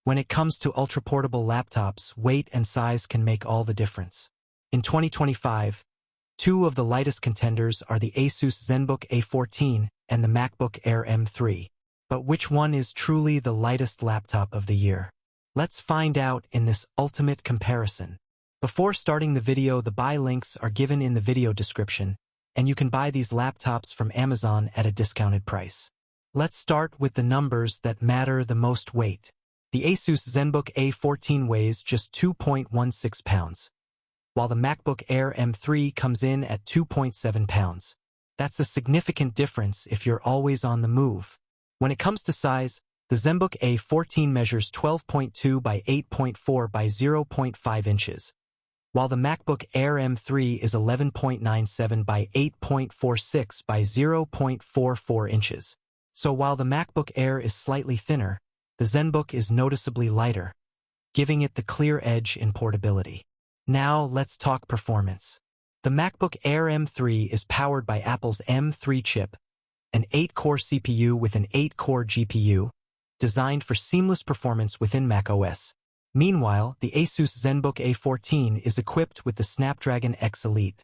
When it comes to ultra-portable laptops, weight and size can make all the difference. In 2025, two of the lightest contenders are the Asus ZenBook A14 and the MacBook Air M3. But which one is truly the lightest laptop of the year? Let's find out in this ultimate comparison. Before starting the video, the buy links are given in the video description, and you can buy these laptops from Amazon at a discounted price. Let's start with the numbers that matter the most: weight. The Asus ZenBook A14 weighs just 2.16 pounds, while the MacBook Air M3 comes in at 2.7 pounds. That's a significant difference if you're always on the move. When it comes to size, the ZenBook A14 measures 12.2 by 8.4 by 0.5 inches, while the MacBook Air M3 is 11.97 by 8.46 by 0.44 inches. So while the MacBook Air is slightly thinner, the ZenBook is noticeably lighter, giving it the clear edge in portability. Now let's talk performance. The MacBook Air M3 is powered by Apple's M3 chip, an 8-core CPU with an 8-core GPU, designed for seamless performance within macOS. Meanwhile, the Asus ZenBook A14 is equipped with the Snapdragon X Elite,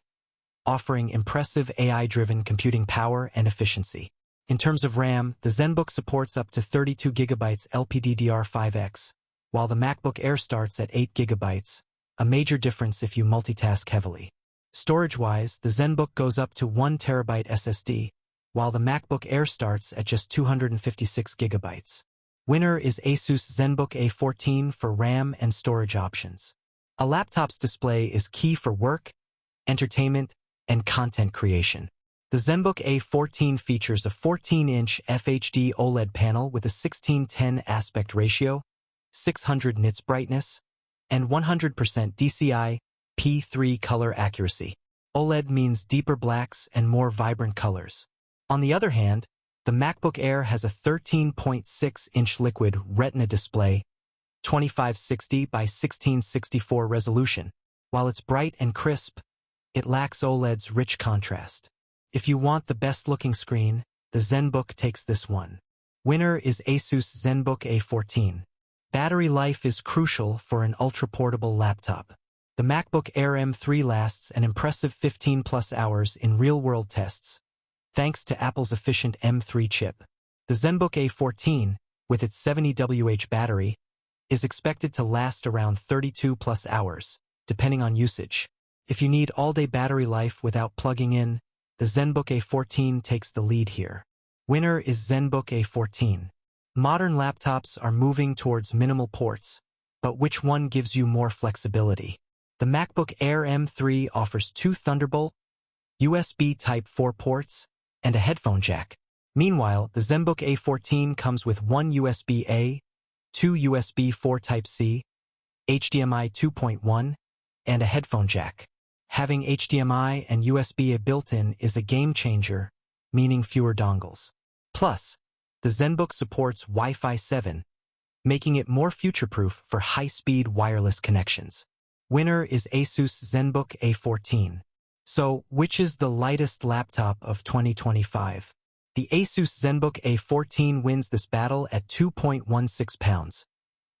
offering impressive AI-driven computing power and efficiency. In terms of RAM, the ZenBook supports up to 32 GB LPDDR5X, while the MacBook Air starts at 8 GB, a major difference if you multitask heavily. Storage-wise, the ZenBook goes up to 1 TB SSD, while the MacBook Air starts at just 256 GB. Winner is Asus ZenBook A14 for RAM and storage options. A laptop's display is key for work, entertainment, and content creation. The ZenBook A14 features a 14-inch FHD OLED panel with a 16:10 aspect ratio, 600 nits brightness, and 100% DCI P3 color accuracy. OLED means deeper blacks and more vibrant colors. On the other hand, the MacBook Air has a 13.6-inch liquid Retina display, 2560 by 1664 resolution. While it's bright and crisp, it lacks OLED's rich contrast. If you want the best-looking screen, the ZenBook takes this one. Winner is Asus ZenBook A14. Battery life is crucial for an ultra-portable laptop. The MacBook Air M3 lasts an impressive 15+ hours in real-world tests, thanks to Apple's efficient M3 chip. The ZenBook A14, with its 70 mAh battery, is expected to last around 32+ hours, depending on usage. If you need all-day battery life without plugging in, the ZenBook A14 takes the lead here. Winner is ZenBook A14. Modern laptops are moving towards minimal ports, but which one gives you more flexibility? The MacBook Air M3 offers 2 Thunderbolt, USB Type-4 ports, and a headphone jack. Meanwhile, the ZenBook A14 comes with 1 USB-A, 2 USB 4 Type-C, HDMI 2.1, and a headphone jack. Having HDMI and USB-A built-in is a game-changer, meaning fewer dongles. Plus, the ZenBook supports Wi-Fi 7, making it more future-proof for high-speed wireless connections. Winner is Asus ZenBook A14. So, which is the lightest laptop of 2025? The Asus ZenBook A14 wins this battle at 2.16 pounds,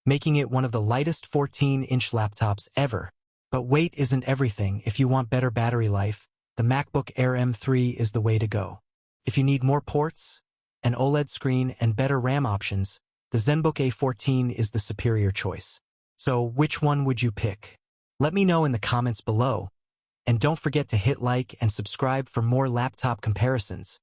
making it one of the lightest 14-inch laptops ever. But weight isn't everything. If you want better battery life, the MacBook Air M3 is the way to go. If you need more ports, an OLED screen, and better RAM options, the ZenBook A14 is the superior choice. So which one would you pick? Let me know in the comments below. And don't forget to hit like and subscribe for more laptop comparisons.